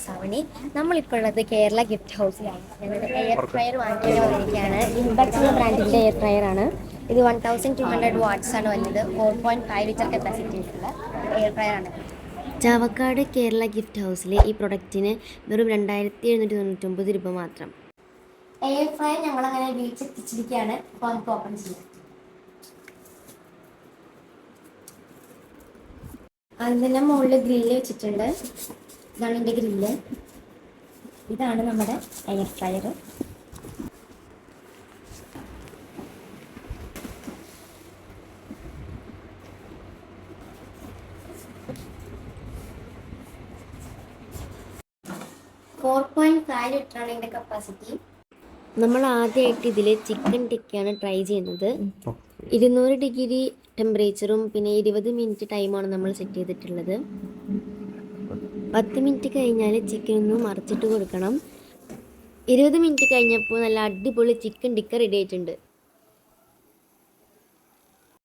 സാവണി. നമ്മളിപ്പോൾ ഉള്ളത് കേരള ഗിഫ്റ്റ് ഹൗസിലാണ്. ഞങ്ങളുടെ എയർ ഫ്രയർ വാങ്ങിക്കാൻ വന്നിരിക്കുകയാണ്. ഇൻബക്സ് എന്ന ബ്രാൻഡിൻ്റെ എയർ ഫ്രയർ ആണ്. ഇത് 1200 വാട്ട്സ് ആണ് വരുന്നത്. 4.5 ലിറ്റർ കപ്പാസിറ്റി ഉള്ള എയർ ഫ്രയർ ആണ്. ചാവക്കാട് കേരള ഗിഫ്റ്റ് ഹൗസിലെ ഈ പ്രൊഡക്റ്റിന് വെറും 2799 രൂപ മാത്രം. എയർ ഫ്രയർ ഞങ്ങളങ്ങനെ വീട്ടിലെത്തിച്ചിരിക്കുകയാണ്. അപ്പോൾ നമുക്ക് ഓപ്പൺ ചെയ്യാം. അതിൻ്റെ മുകളിൽ ഗ്രില്ല് വെച്ചിട്ടുണ്ട്. ഇതാണ് എൻ്റെ ഗ്രില്ല്. ഇതാണ് നമ്മുടെ എയർ ഫ്രയർ. ലിറ്ററാണ് ഇതിൻ്റെ കപ്പാസിറ്റി. നമ്മൾ ആദ്യമായിട്ട് ഇതിൽ ചിക്കൻ ടിക്കയാണ് ട്രൈ ചെയ്യുന്നത്. 200 ഡിഗ്രി ടെമ്പറേച്ചറും പിന്നെ 20 മിനിറ്റ് ടൈമാണ് നമ്മൾ സെറ്റ് ചെയ്തിട്ടുള്ളത്. 10 മിനിറ്റ് കഴിഞ്ഞാൽ ചിക്കൻ ഒന്ന് മറിച്ചിട്ട് കൊടുക്കണം. 20 മിനിറ്റ് കഴിഞ്ഞപ്പോൾ നല്ല അടിപൊളി ചിക്കൻ ടിക്ക റെഡി ആയിട്ടുണ്ട്.